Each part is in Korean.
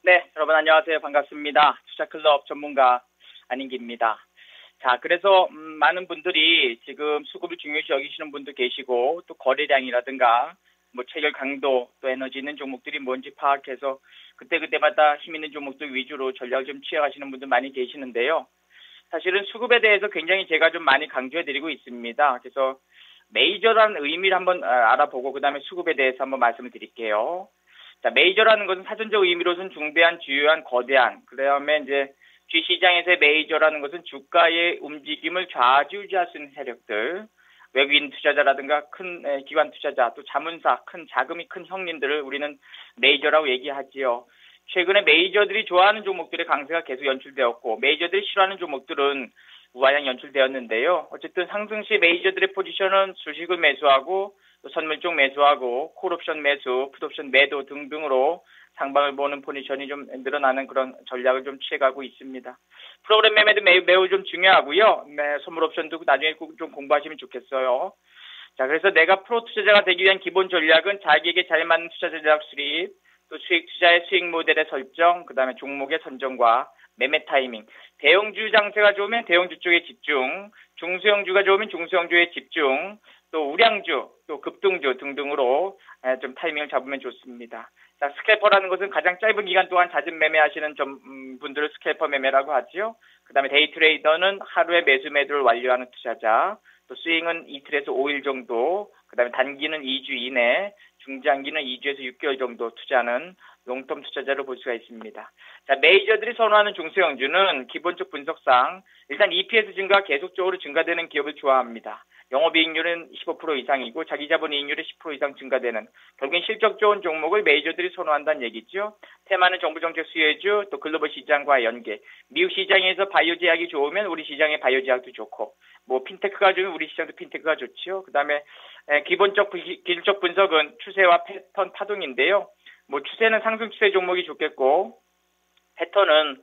네, 여러분 안녕하세요. 반갑습니다. 투자클럽 전문가 안인기입니다. 자, 그래서 많은 분들이 지금 수급을 중요시 여기시는 분도 계시고 또 거래량이라든가 뭐 체결 강도 또 에너지 있는 종목들이 뭔지 파악해서 그때그때마다 힘 있는 종목들 위주로 전략을 좀 취해가시는 분들 많이 계시는데요. 사실은 수급에 대해서 굉장히 제가 좀 많이 강조해드리고 있습니다. 그래서 메이저라는 의미를 한번 알아보고 그 다음에 수급에 대해서 한번 말씀을 드릴게요. 자, 메이저라는 것은 사전적 의미로서는 중대한, 주요한, 거대한. 그다음에 이제 주시장에서의 메이저라는 것은 주가의 움직임을 좌지우지할 수 있는 세력들, 외국인 투자자라든가 큰 기관 투자자, 또 자문사, 큰 자금이 큰 형님들을 우리는 메이저라고 얘기하지요. 최근에 메이저들이 좋아하는 종목들의 강세가 계속 연출되었고, 메이저들이 싫어하는 종목들은 우하향 연출되었는데요. 어쨌든 상승 시 메이저들의 포지션은 주식을 매수하고 또 선물 쪽 매수하고 콜옵션 매수, 풋옵션 매도 등등으로 상방을 보는 포지션이 좀 늘어나는 그런 전략을 좀 취해가고 있습니다. 프로그램 매매도 매우 좀 중요하고요. 선물 옵션도 나중에 좀 공부하시면 좋겠어요. 자, 그래서 내가 프로 투자자가 되기 위한 기본 전략은 자기에게 잘 맞는 투자 전략 수립, 또 수익 투자의 수익 모델의 설정, 그 다음에 종목의 선정과 매매 타이밍, 대형주 장세가 좋으면 대형주 쪽에 집중, 중소형주가 좋으면 중소형주에 집중, 또 우량주, 또 급등주 등등으로 좀 타이밍을 잡으면 좋습니다. 자, 스캘퍼라는 것은 가장 짧은 기간 동안 잦은 매매하시는 분들을 스캘퍼 매매라고 하지요. 그 다음에 데이 트레이더는 하루에 매수 매도를 완료하는 투자자, 또 스윙은 이틀에서 5일 정도, 그 다음에 단기는 2주 이내, 중장기는 2주에서 6개월 정도 투자하는 롱텀 투자자로 볼 수가 있습니다. 자, 메이저들이 선호하는 중소형주는 기본적 분석상 일단 EPS 증가가 계속적으로 증가되는 기업을 좋아합니다. 영업이익률은 15% 이상이고 자기자본이익률이 10% 이상 증가되는 결국엔 실적 좋은 종목을 메이저들이 선호한다는 얘기죠. 테마는 정부정책 수혜주, 또 글로벌 시장과 연계. 미국 시장에서 바이오 제약이 좋으면 우리 시장의 바이오 제약도 좋고, 뭐 핀테크가 좋으면 우리 시장도 핀테크가 좋지요. 그다음에 기본적 기술적 분석은 추세와 패턴 파동인데요. 뭐 추세는 상승 추세 종목이 좋겠고, 패턴은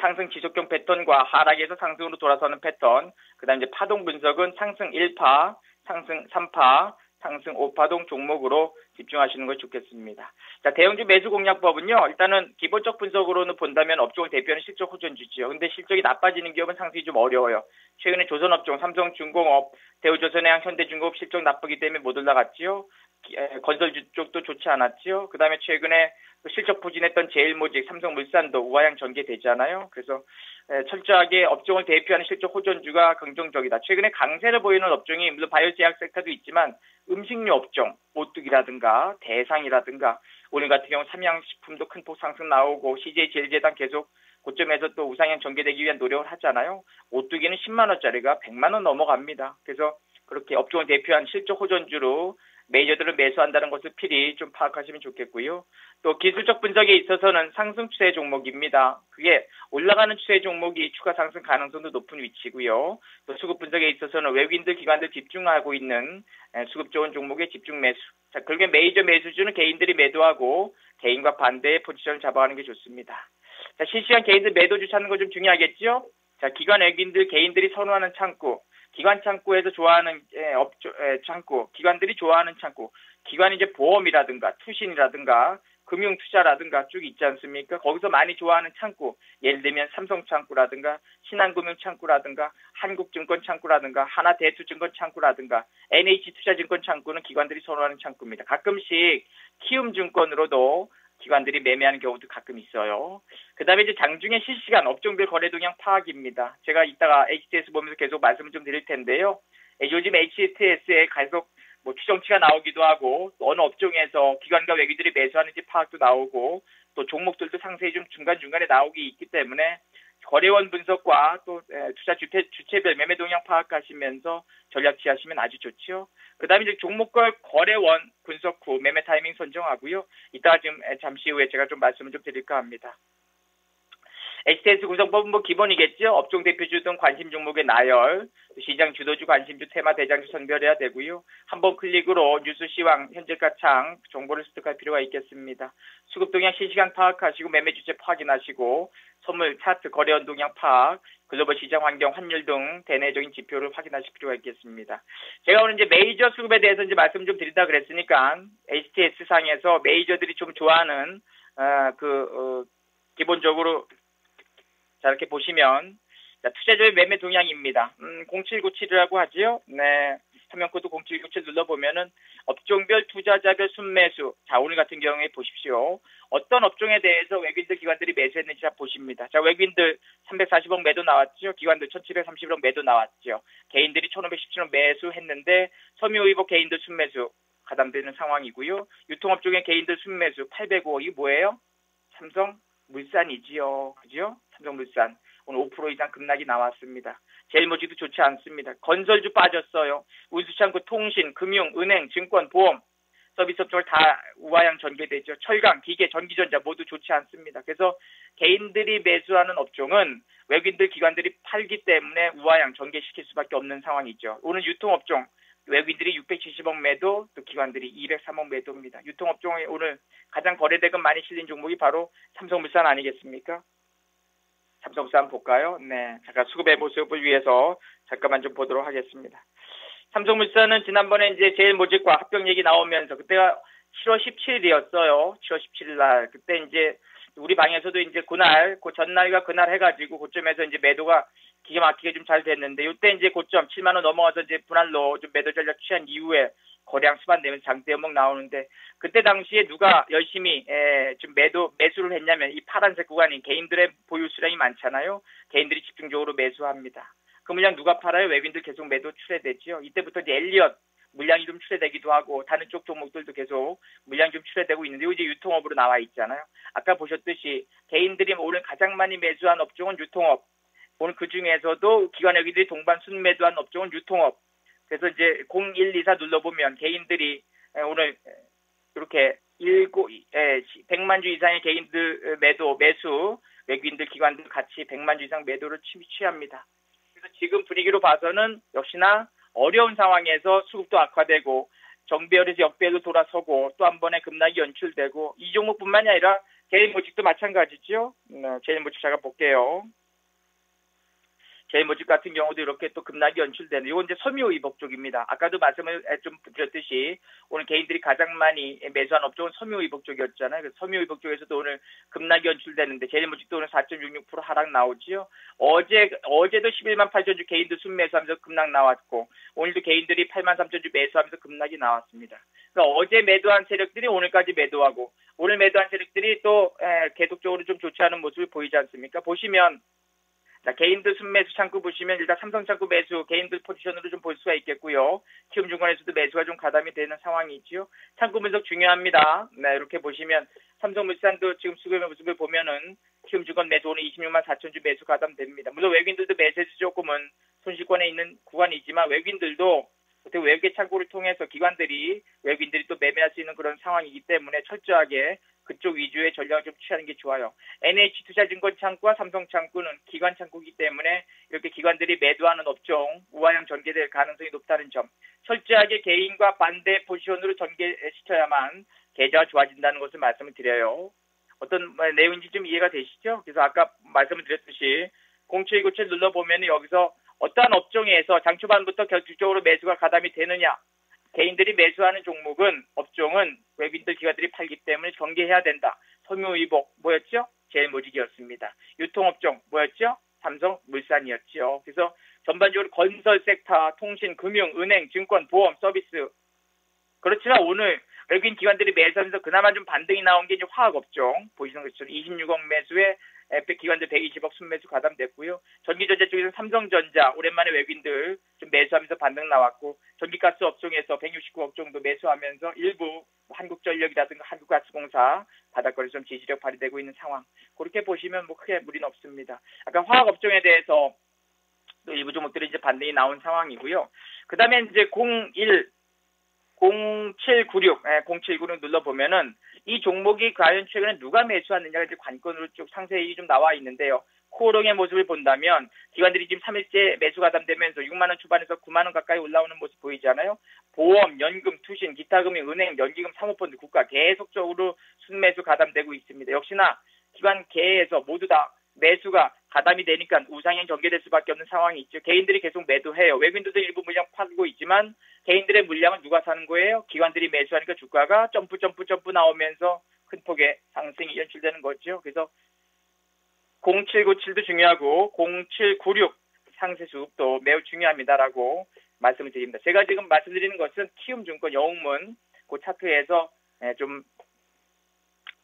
상승 지속형 패턴과 하락에서 상승으로 돌아서는 패턴, 그 다음에 이제 파동 분석은 상승 1파, 상승 3파, 상승 5파동 종목으로 집중하시는 것이 좋겠습니다. 자, 대형주 매수 공략법은요, 일단은 기본적 분석으로는 본다면 업종을 대표하는 실적 호전주지요. 근데 실적이 나빠지는 기업은 상승이 좀 어려워요. 최근에 조선업종, 삼성중공업, 대우조선해양, 현대중공업 실적 나쁘기 때문에 못 올라갔지요. 건설주 쪽도 좋지 않았지요. 그 다음에 최근에 실적 부진했던 제일모직, 삼성물산도 우하향 전개되잖아요. 그래서 철저하게 업종을 대표하는 실적 호전주가 긍정적이다. 최근에 강세를 보이는 업종이 물론 바이오제약 섹터도 있지만 음식료 업종, 오뚜기라든가 대상이라든가 오늘 같은 경우 삼양식품도 큰 폭 상승 나오고 CJ제일제당 계속 고점에서 또 우상향 전개되기 위한 노력을 하잖아요. 오뚜기는 10만 원짜리가 100만 원 넘어갑니다. 그래서 그렇게 업종을 대표한 실적 호전주로 메이저들을 매수한다는 것을 필히 좀 파악하시면 좋겠고요. 또 기술적 분석에 있어서는 상승 추세 종목입니다. 그게 올라가는 추세 종목이 추가 상승 가능성도 높은 위치고요. 또 수급 분석에 있어서는 외국인들 기관들 집중하고 있는 수급 좋은 종목의 집중 매수. 자, 결국에 메이저 매수주는 개인들이 매도하고 개인과 반대의 포지션을 잡아가는 게 좋습니다. 자, 실시간 개인들 매도주 찾는 거 좀 중요하겠죠? 자, 기관 외국인들 개인들이 선호하는 창구. 기관 창구에서 좋아하는 창구, 기관들이 좋아하는 창구, 기관이 이제 보험이라든가 투신이라든가 금융 투자라든가 쭉 있지 않습니까? 거기서 많이 좋아하는 창구, 예를 들면 삼성 창구라든가 신한금융 창구라든가 한국증권 창구라든가 하나대투증권 창구라든가 NH투자증권 창구는 기관들이 선호하는 창구입니다. 가끔씩 키움증권으로도 기관들이 매매하는 경우도 가끔 있어요. 그 다음에 이제 장중에 실시간 업종별 거래 동향 파악입니다. 제가 이따가 HTS 보면서 계속 말씀을 좀 드릴 텐데요. 요즘 HTS에 계속 뭐 추정치가 나오기도 하고 또 어느 업종에서 기관과 외국인들이 매수하는지 파악도 나오고 또 종목들도 상세히 좀 중간중간에 나오기 있기 때문에 거래원 분석과 또 투자 주체별 매매 동향 파악하시면서 전략 취하시면 아주 좋죠. 그 다음에 이제 종목별 거래원 분석 후 매매 타이밍 선정하고요. 이따가 지금 잠시 후에 제가 좀 말씀을 좀 드릴까 합니다. HTS 구성법은 뭐 기본이겠죠. 업종 대표주 등 관심 종목의 나열, 시장 주도주, 관심주, 테마, 대장주 선별해야 되고요. 한번 클릭으로 뉴스 시황, 현재가 창 정보를 습득할 필요가 있겠습니다. 수급 동향 실시간 파악하시고 매매 주체 확인하시고 선물 차트, 거래원 동향 파악, 글로벌 시장 환경, 환율 등 대내적인 지표를 확인하실 필요가 있겠습니다. 제가 오늘 이제 메이저 수급에 대해서 이제 말씀 좀 드린다 그랬으니까 HTS 상에서 메이저들이 좀 좋아하는 기본적으로 자, 이렇게 보시면 자, 투자자의 매매 동향입니다. 0797이라고 하지요. 네. 화면코드 0797 눌러보면은 업종별 투자자별 순매수. 자, 오늘 같은 경우에 보십시오. 어떤 업종에 대해서 외국인들 기관들이 매수했는지 자 보십니다. 자, 외국인들 340억 매도 나왔죠. 기관들 1731억 매도 나왔죠. 개인들이 1517억 매수했는데 섬유의복 개인들 순매수 가담되는 상황이고요. 유통업종의 개인들 순매수 805억 이 뭐예요? 삼성물산이지요. 그죠? 삼성물산. 오늘 5% 이상 급락이 나왔습니다. 제일모직도 좋지 않습니다. 건설주 빠졌어요. 운수창고, 통신, 금융, 은행, 증권, 보험, 서비스 업종을 다 우하향 전개되죠. 철강, 기계, 전기전자 모두 좋지 않습니다. 그래서 개인들이 매수하는 업종은 외국인들 기관들이 팔기 때문에 우하향 전개시킬 수밖에 없는 상황이죠. 오늘 유통업종 외국인들이 670억 매도, 또 기관들이 203억 매도입니다. 유통업종에 오늘 가장 거래대금 많이 실린 종목이 바로 삼성물산 아니겠습니까? 삼성물산 볼까요? 네, 잠깐 수급의 모습을 위해서 잠깐만 좀 보도록 하겠습니다. 삼성물산은 지난번에 이제 제일모직과 합병 얘기 나오면서 그때가 7월 17일이었어요. 7월 17일 날 그때 이제 우리 방에서도 이제 그날 그 전날과 그날 해가지고 고점에서 이제 매도가 기가 막히게 좀 잘 됐는데 이때 이제 고점 7만 원 넘어가서 이제 분할로 좀 매도 전략 취한 이후에 거래량 수반되면서 장대 음목 나오는데 그때 당시에 누가 열심히 좀 매수를 했냐면 이 파란색 구간인 개인들의 보유 수량이 많잖아요. 개인들이 집중적으로 매수합니다. 그 물량 누가 팔아요? 외국인들 계속 매도 출회되죠. 이때부터 이제 엘리엇 물량이 좀 출회되기도 하고 다른 쪽 종목들도 계속 물량이 좀 출회되고 있는데 이제 유통업으로 나와 있잖아요. 아까 보셨듯이 개인들이 오늘 가장 많이 매수한 업종은 유통업. 오늘 그 중에서도 기관 외국인들이 동반 순매도한 업종은 유통업. 그래서 이제 0124 눌러보면 개인들이 오늘 이렇게 100만 주 이상의 개인들 매수 외국인들 기관들 같이 100만 주 이상 매도를 취합니다. 그래서 지금 분위기로 봐서는 역시나 어려운 상황에서 수급도 악화되고 정배열에서 역배열로 돌아서고 또 한 번의 급락이 연출되고 이 종목뿐만이 아니라 제일모직도 마찬가지죠. 제일모직 잠깐 볼게요. 제일모직 같은 경우도 이렇게 또 급락이 연출되는 이건 이제 섬유의복 쪽입니다. 아까도 말씀을 좀 드렸듯이 오늘 개인들이 가장 많이 매수한 업종은 섬유의복 쪽이었잖아요. 그래서 섬유의복 쪽에서도 오늘 급락이 연출되는데 제일모직도 오늘 4.66% 하락 나오지요. 어제도 11만 8천 주 개인들 순매수하면서 급락 나왔고 오늘도 개인들이 8만 3천 주 매수하면서 급락이 나왔습니다. 그러니까 어제 매도한 세력들이 오늘까지 매도하고 오늘 매도한 세력들이 또 계속적으로 좀 좋지 않은 모습을 보이지 않습니까? 보시면 자, 개인들 순매수 창구 보시면 일단 삼성 창구 매수 개인들 포지션으로 좀 볼 수가 있겠고요. 키움증권에서도 매수가 좀 가담이 되는 상황이 있지요. 창구 분석 중요합니다. 네, 이렇게 보시면 삼성물산도 지금 수급의 모습을 보면은 키움증권 매수 오늘 26만 4천 주 매수 가담됩니다. 물론 외국인들도 매수해서 조금은 손실권에 있는 구간이지만 외국인들도 외국의 창구를 통해서 기관들이 외국인들이 또 매매할 수 있는 그런 상황이기 때문에 철저하게 그쪽 위주의 전략을 좀 취하는 게 좋아요. NH투자증권 창구와 삼성 창구는 기관 창구이기 때문에 이렇게 기관들이 매도하는 업종 우하향 전개될 가능성이 높다는 점. 철저하게 개인과 반대 포지션으로 전개시켜야만 계좌가 좋아진다는 것을 말씀을 드려요. 어떤 내용인지 좀 이해가 되시죠? 그래서 아까 말씀을 드렸듯이 0797 눌러보면 여기서 어떠한 업종에서 장 초반부터 결정적으로 매수가 가담이 되느냐. 개인들이 매수하는 업종은 외국인들 기관들이 팔기 때문에 경계해야 된다. 섬유의복 뭐였죠? 제일모직이었습니다. 유통업종 뭐였죠? 삼성물산이었죠. 그래서 전반적으로 건설 섹터, 통신, 금융, 은행, 증권, 보험, 서비스 그렇지만 오늘 외국인 기관들이 매수하면서 그나마 좀 반등이 나온 게 이제 화학업종 보시는 것처럼 26억 매수에 기관들 120억 순매수 가담됐고요. 전기전자 쪽에서 삼성전자 오랜만에 외국인들 좀 매수하면서 반등 나왔고 전기가스 업종에서 169억 정도 매수하면서 일부 한국전력이라든가 한국가스공사 바닥거리 좀 지지력 발휘되고 있는 상황. 그렇게 보시면 뭐 크게 무리는 없습니다. 아까 화학업종에 대해서 또 일부 종목들이 이제 반등이 나온 상황이고요. 그 다음에 이제 0796 눌러보면은 이 종목이 과연 최근에 누가 매수하느냐가 이제 관건으로 쭉 상세히 좀 나와 있는데요. 코오롱의 모습을 본다면 기관들이 지금 3일째 매수 가담되면서 6만 원 초반에서 9만 원 가까이 올라오는 모습 보이잖아요. 보험, 연금, 투신, 기타금융, 은행, 연기금, 사모펀드, 국가 계속적으로 순매수 가담되고 있습니다. 역시나 기관 계에서 모두 다 매수가 가담이 되니까 우상향 전개될 수밖에 없는 상황이 있죠. 개인들이 계속 매도해요. 외국인들도 일부 물량 팔고 있지만 개인들의 물량은 누가 사는 거예요? 기관들이 매수하니까 주가가 점프 나오면서 큰 폭의 상승이 연출되는 거죠. 그래서 0797도 중요하고 0796 상세 수급도 매우 중요합니다라고 말씀을 드립니다. 제가 지금 말씀드리는 것은 키움증권 영웅문 그 차트에서 좀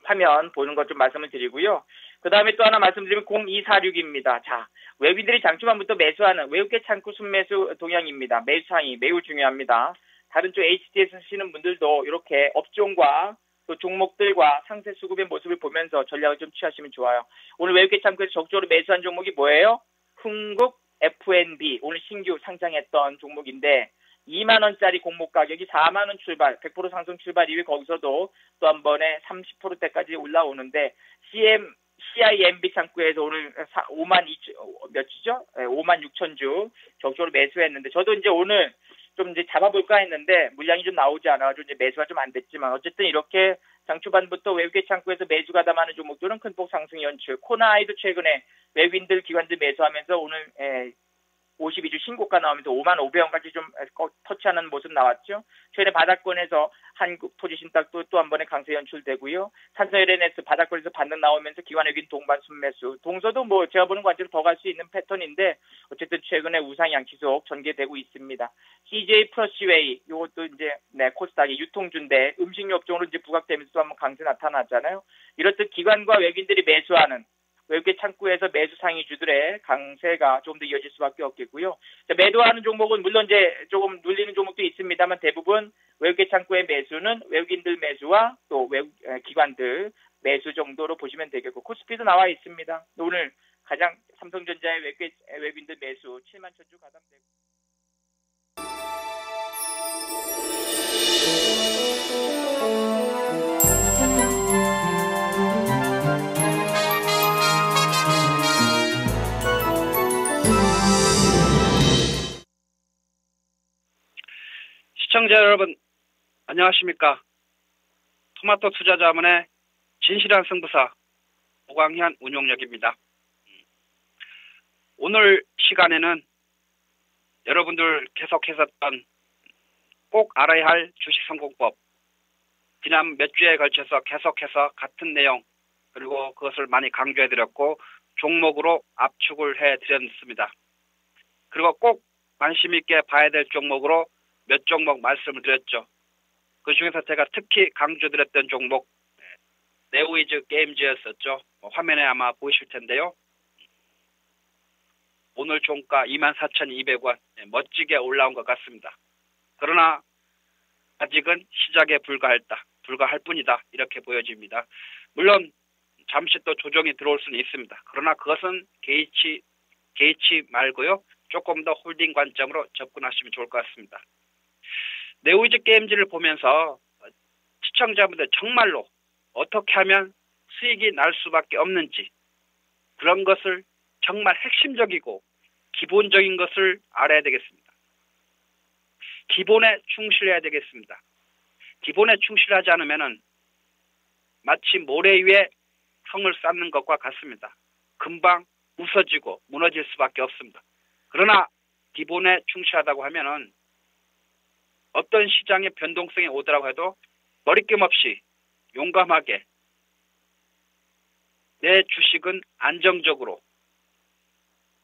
화면 보는 것 좀 말씀을 드리고요. 그 다음에 또 하나 말씀드리면 0246입니다. 자, 외국인들이 장초반부터 매수하는 외국계 창구 순매수 동향입니다. 매수상이 매우 중요합니다. 다른 쪽 HTS 쓰시는 분들도 이렇게 업종과 또 종목들과 상세 수급의 모습을 보면서 전략을 좀 취하시면 좋아요. 오늘 외국계 창구에서 적극적으로 매수한 종목이 뭐예요? 흥국 F&B 오늘 신규 상장했던 종목인데 2만원짜리 공모 가격이 4만원 출발, 100% 상승 출발 이후에 거기서도 또 한 번에 30%대까지 올라오는데 CIMB 창구에서 오늘 5만 2천, 몇주죠? 5만 6천 주 적극적으로 매수했는데 저도 이제 오늘 좀 이제 잡아볼까 했는데 물량이 좀 나오지 않아가지고 이제 매수가 좀 안 됐지만 어쨌든 이렇게 장 초반부터 외국계 창구에서 매수가 담하는 종목들은 큰폭 상승 연출. 코나아이도 최근에 외국인들 기관들 매수하면서 오늘 52주 신고가 나오면서 5만 500원까지 좀 터치하는 모습 나왔죠. 최근에 바닥권에서 한국토지신탁도 또 한 번에 강세 연출되고요. 산소 LNS 바닥권에서 반등 나오면서 기관 외국인 동반 순매수. 동서도 뭐 제가 보는 관점으로 더 갈 수 있는 패턴인데 어쨌든 최근에 우상향 지속 전개되고 있습니다. CJ 프러시웨이 이것도 이제 코스닥이 유통주인데 음식료 업종으로 이제 부각되면서 또 한번 강세 나타났잖아요. 이렇듯 기관과 외국인들이 매수하는 외국계 창구에서 매수 상위주들의 강세가 좀 더 이어질 수밖에 없겠고요. 매도하는 종목은 물론 이제 조금 눌리는 종목도 있습니다만 대부분 외국계 창구의 매수는 외국인들 매수와 또 기관들 매수 정도로 보시면 되겠고 코스피도 나와 있습니다. 오늘 가장 삼성전자의 외국인들 매수 7만 천주 가담되고. 시청자 여러분 안녕하십니까. 토마토 투자자문의 진실한 승부사 오광현 운용력입니다. 오늘 시간에는 여러분들 계속했었던 꼭 알아야 할 주식성공법 지난 몇 주에 걸쳐서 계속해서 같은 내용 그리고 그것을 많이 강조해드렸고 종목으로 압축을 해드렸습니다. 그리고 꼭 관심 있게 봐야 될 종목으로 몇 종목 말씀을 드렸죠. 그 중에서 제가 특히 강조드렸던 종목 네오이즈 게임즈였었죠. 화면에 아마 보이실 텐데요. 오늘 종가 24,200원 멋지게 올라온 것 같습니다. 그러나 아직은 시작에 불과할 뿐이다 이렇게 보여집니다. 물론 잠시 또 조정이 들어올 수는 있습니다. 그러나 그것은 개의치 말고요. 조금 더 홀딩 관점으로 접근하시면 좋을 것 같습니다. 네오이즈 게임즈를 보면서 시청자분들 정말로 어떻게 하면 수익이 날 수밖에 없는지 그런 것을 정말 핵심적이고 기본적인 것을 알아야 되겠습니다. 기본에 충실해야 되겠습니다. 기본에 충실하지 않으면 마치 모래 위에 성을 쌓는 것과 같습니다. 금방 부서지고 무너질 수밖에 없습니다. 그러나 기본에 충실하다고 하면은 어떤 시장의 변동성이 오더라고 해도 머리낌 없이 용감하게 내 주식은 안정적으로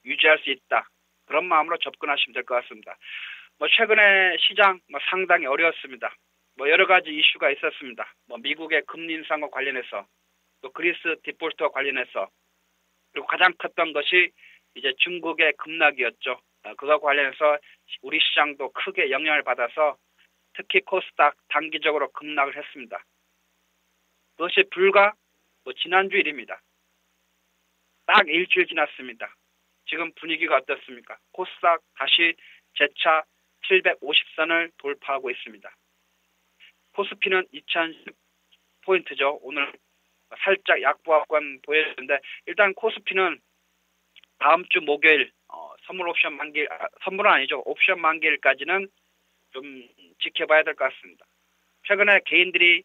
유지할 수 있다. 그런 마음으로 접근하시면 될 것 같습니다. 최근에 시장 상당히 어려웠습니다. 여러 가지 이슈가 있었습니다. 미국의 금리 인상과 관련해서 또 그리스 디폴트와 관련해서 그리고 가장 컸던 것이 이제 중국의 급락이었죠. 그것과 관련해서 우리 시장도 크게 영향을 받아서 특히 코스닥 단기적으로 급락을 했습니다. 그것이 불과 지난주 일입니다. 딱 일주일 지났습니다. 지금 분위기가 어떻습니까? 코스닥 다시 재차 750선을 돌파하고 있습니다. 코스피는 2000포인트죠. 오늘 살짝 약보합권 보여주는데 일단 코스피는 다음 주 목요일 선물은 아니죠. 옵션 만기일까지는 좀 지켜봐야 될 것 같습니다. 최근에 개인들이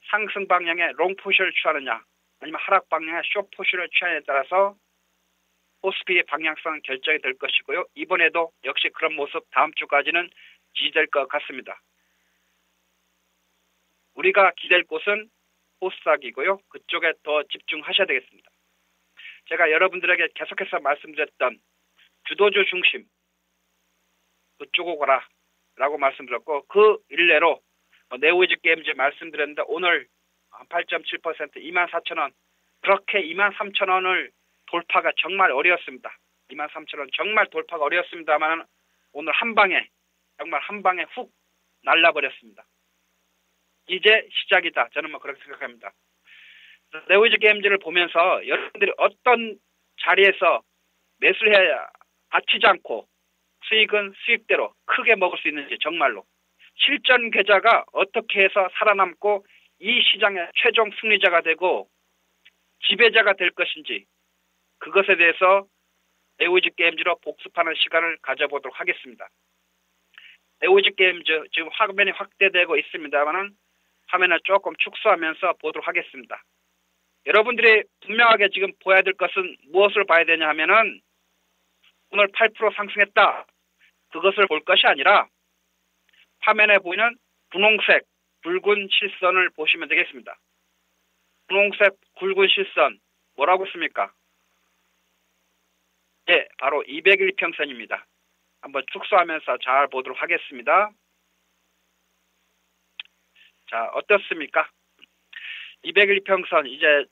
상승 방향의 롱포션을 취하느냐 아니면 하락 방향의 숏포션을 취하느냐에 따라서 코스피의 방향성은 결정이 될 것이고요. 이번에도 역시 그런 모습 다음 주까지는 지지될 것 같습니다. 우리가 기댈 곳은 코스닥이고요. 그쪽에 더 집중하셔야 되겠습니다. 제가 여러분들에게 계속해서 말씀드렸던 주도주 중심 그쪽으로 가라 라고 말씀드렸고, 그 일례로 네오이즈 게임즈 말씀드렸는데 오늘 8.7% 24,000원, 그렇게 23,000원을 돌파가 정말 어려웠습니다. 23,000원 정말 돌파가 어려웠습니다만 오늘 한 방에, 정말 한 방에 훅 날라버렸습니다. 이제 시작이다. 저는 뭐 그렇게 생각합니다. 네오이즈 게임즈를 보면서 여러분들이 어떤 자리에서 매수를 해야 다치지 않고 수익은 수익대로 크게 먹을 수 있는지, 정말로 실전 계좌가 어떻게 해서 살아남고 이 시장의 최종 승리자가 되고 지배자가 될 것인지, 그것에 대해서 네오이즈 게임즈로 복습하는 시간을 가져보도록 하겠습니다. 네오이즈 게임즈 지금 화면이 확대되고 있습니다만은 화면을 조금 축소하면서 보도록 하겠습니다. 여러분들이 분명하게 지금 보아야 될 것은 무엇을 봐야 되냐 하면은 오늘 8% 상승했다, 그것을 볼 것이 아니라 화면에 보이는 분홍색 굵은 실선을 보시면 되겠습니다. 분홍색 굵은 실선 뭐라고 했습니까? 네, 바로 200일평선입니다. 한번 축소하면서 잘 보도록 하겠습니다. 자, 어떻습니까? 200일평선, 이제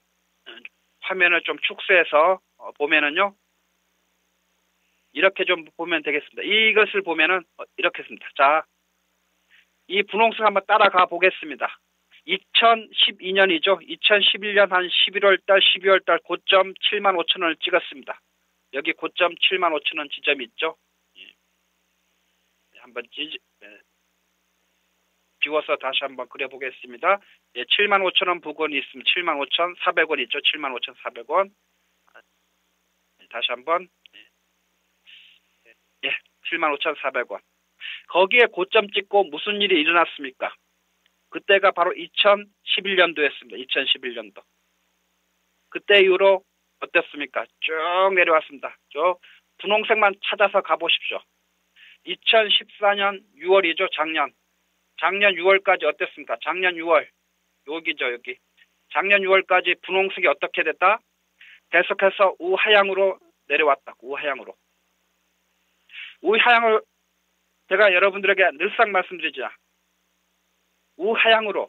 화면을 좀 축소해서 보면은요, 이렇게 좀 보면 되겠습니다. 이것을 보면은 이렇게 했습니다. 자, 이 분홍색 한번 따라가 보겠습니다. 2012년이죠. 2011년 한 11월달, 12월달 고점 75,000원을 찍었습니다. 여기 고점 75,000원 지점이 있죠. 한번 비워서 다시 한번 그려보겠습니다. 예, 75,000원 부근이 있으면 75,400원 있죠. 75,400원. 다시 한번. 예, 75,400원. 거기에 고점 찍고 무슨 일이 일어났습니까? 그때가 바로 2011년도였습니다. 2011년도. 그때 이후로 어땠습니까? 쭉 내려왔습니다. 저 분홍색만 찾아서 가보십시오. 2014년 6월이죠. 작년 6월까지 어땠습니까? 작년 6월. 여기죠, 여기. 작년 6월까지 분홍색이 어떻게 됐다? 계속해서 우하향으로 내려왔다. 우하향으로. 우하향을 제가 여러분들에게 늘상 말씀드리자. 우하향으로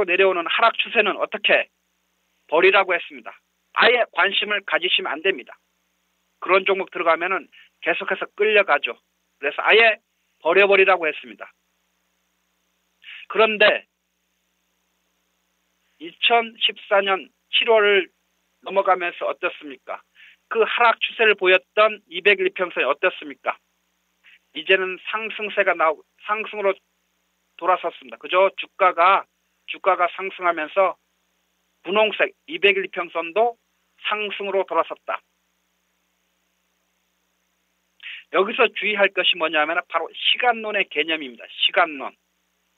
내려오는 하락 추세는 어떻게 버리라고 했습니다. 아예 관심을 가지시면 안 됩니다. 그런 종목 들어가면은 계속해서 끌려가죠. 그래서 아예 버려버리라고 했습니다. 그런데 2014년 7월을 넘어가면서 어떻습니까? 그 하락 추세를 보였던 200일평선이 어떻습니까? 이제는 상승세가 상승으로 돌아섰습니다. 그죠? 주가가 상승하면서 분홍색 200일평선도 상승으로 돌아섰다. 여기서 주의할 것이 뭐냐면 바로 시간론의 개념입니다. 시간론.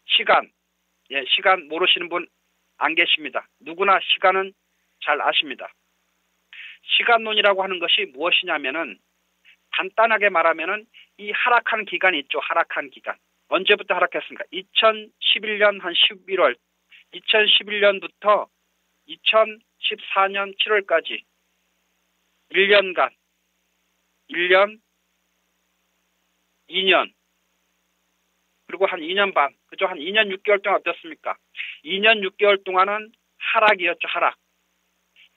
시간 모르시는 분 안 계십니다. 누구나 시간은 잘 아십니다. 시간론이라고 하는 것이 무엇이냐면은 간단하게 말하면은 이 하락한 기간이 있죠. 하락한 기간. 언제부터 하락했습니까? 2011년 한 11월, 2011년부터 2014년 7월까지 1년간, 1년, 2년, 그리고 한 2년 반, 그죠? 한 2년 6개월 동안 어떻습니까? 2년 6개월 동안은 하락이었죠, 하락.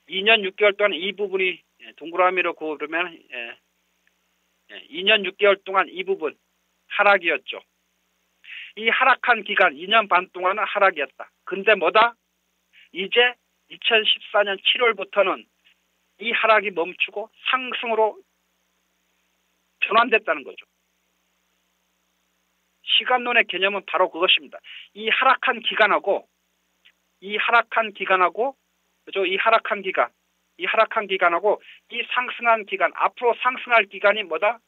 2년 6개월 동안 이 부분이 동그라미로 그으면 2년 6개월 동안 이 부분 하락이었죠. 이 하락한 기간 2년 반 동안은 하락이었다. 근데 뭐다? 이제 2014년 7월부터는 이 하락이 멈추고 상승으로 전환됐다는 거죠. 시간론의 개념은 바로 그것입니다. 이 하락한 기간하고 그죠? 이 하락한 기간하고 이 상승한 기간, 앞으로 상승할 기간이 뭐다?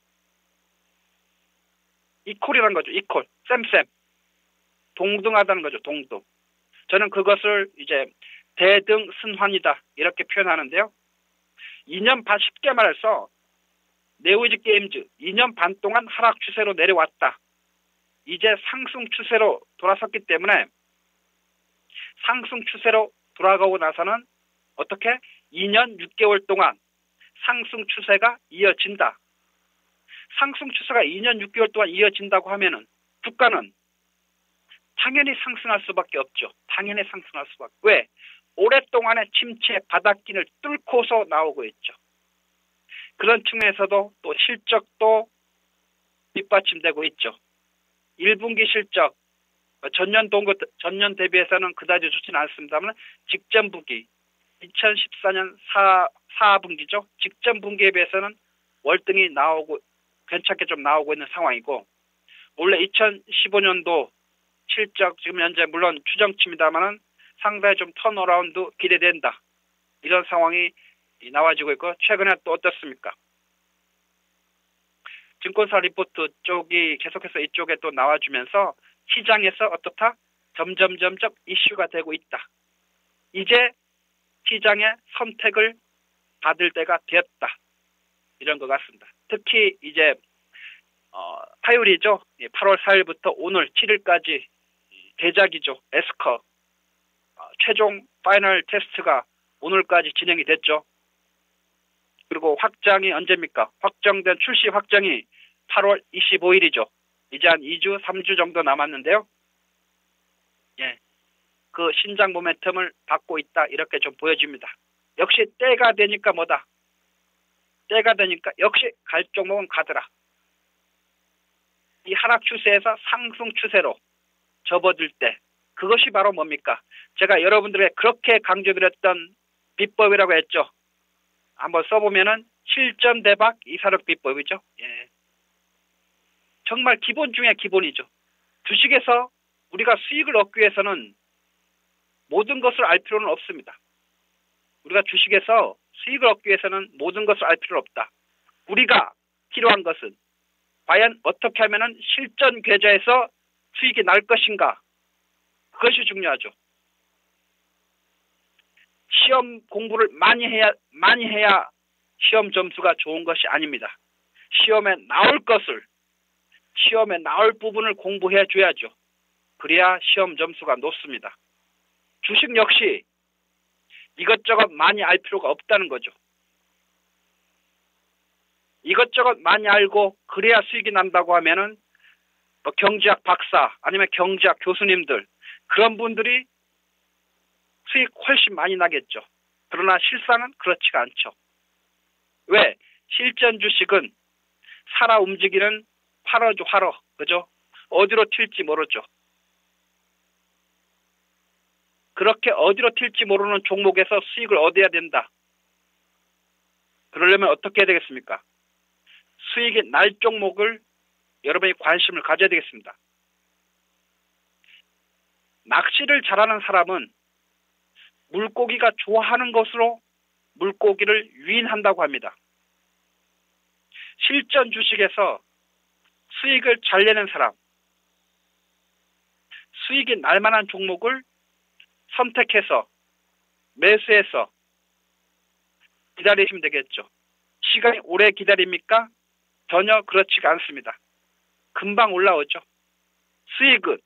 이퀄이라는 거죠. 이퀄, 쌤. 동등하다는 거죠. 동등. 저는 그것을 이제 대등순환이다 이렇게 표현하는데요. 2년 반, 쉽게 말해서 네오이즈 게임즈 2년 반 동안 하락 추세로 내려왔다. 이제 상승 추세로 돌아섰기 때문에 상승 추세로 돌아가고 나서는 어떻게 2년 6개월 동안 상승 추세가 이어진다. 상승 추세가 2년 6개월 동안 이어진다고 하면은 주가는 당연히 상승할 수밖에 없죠. 당연히 상승할 수밖에. 왜? 오랫동안의 침체 바닥권을 뚫고서 나오고 있죠. 그런 측면에서도 또 실적도 뒷받침되고 있죠. 1분기 실적 전년 대비해서는 그다지 좋지는 않습니다만 직전 분기 2014년 4분기죠. 직전 분기에 비해서는 월등히 나오고 괜찮게 좀 나오고 있는 상황이고 원래 2015년도 실적 지금 현재 물론 추정치입니다만은 상당히 좀 턴어라운드 기대된다. 이런 상황이 나와지고 있고 최근에 또 어떻습니까? 증권사 리포트 쪽이 계속해서 이쪽에 또 나와주면서 시장에서 어떻다? 점점 이슈가 되고 있다. 이제 시장의 선택을 받을 때가 되었다. 이런 것 같습니다. 특히 이제 화요일이죠. 8월 4일부터 오늘 7일까지 대작이죠. 에스커 최종 파이널 테스트가 오늘까지 진행이 됐죠. 그리고 확장이 언제입니까? 확정된 출시 확정이 8월 25일이죠. 이제 한 2주, 3주 정도 남았는데요. 예, 그 신장 모멘텀을 받고 있다. 이렇게 좀 보여집니다. 역시 때가 되니까 뭐다? 때가 되니까 역시 갈 종목은 가더라. 이 하락 추세에서 상승 추세로 접어들 때 그것이 바로 뭡니까? 제가 여러분들에게 그렇게 강조드렸던 비법이라고 했죠. 한번 써보면은 실전 대박 이사력 비법이죠. 예. 정말 기본 중에 기본이죠. 주식에서 우리가 수익을 얻기 위해서는 모든 것을 알 필요는 없습니다. 우리가 주식에서 수익을 얻기 위해서는 모든 것을 알 필요는 없다. 우리가 필요한 것은 과연 어떻게 하면은 실전 계좌에서 수익이 날 것인가? 그것이 중요하죠. 시험 공부를 많이 해야 시험 점수가 좋은 것이 아닙니다. 시험에 나올 부분을 공부해 줘야죠. 그래야 시험 점수가 높습니다. 주식 역시 이것저것 많이 알 필요가 없다는 거죠. 이것저것 많이 알고 그래야 수익이 난다고 하면은 뭐 경제학 박사 아니면 경제학 교수님들 그런 분들이 수익 훨씬 많이 나겠죠. 그러나 실상은 그렇지가 않죠. 왜? 실전 주식은 살아 움직이는 화로죠, 화로. 그죠? 어디로 튈지 모르죠. 그렇게 어디로 튈지 모르는 종목에서 수익을 얻어야 된다. 그러려면 어떻게 해야 되겠습니까? 수익이 날 종목을 여러분이 관심을 가져야 되겠습니다. 낚시를 잘하는 사람은 물고기가 좋아하는 것으로 물고기를 유인한다고 합니다. 실전 주식에서 수익을 잘 내는 사람, 수익이 날 만한 종목을 선택해서 매수해서 기다리시면 되겠죠. 시간이 오래 기다립니까? 전혀 그렇지가 않습니다. 금방 올라오죠. 수익은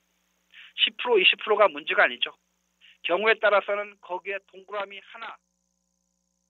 10%, 20%가 문제가 아니죠. 경우에 따라서는 거기에 동그라미 하나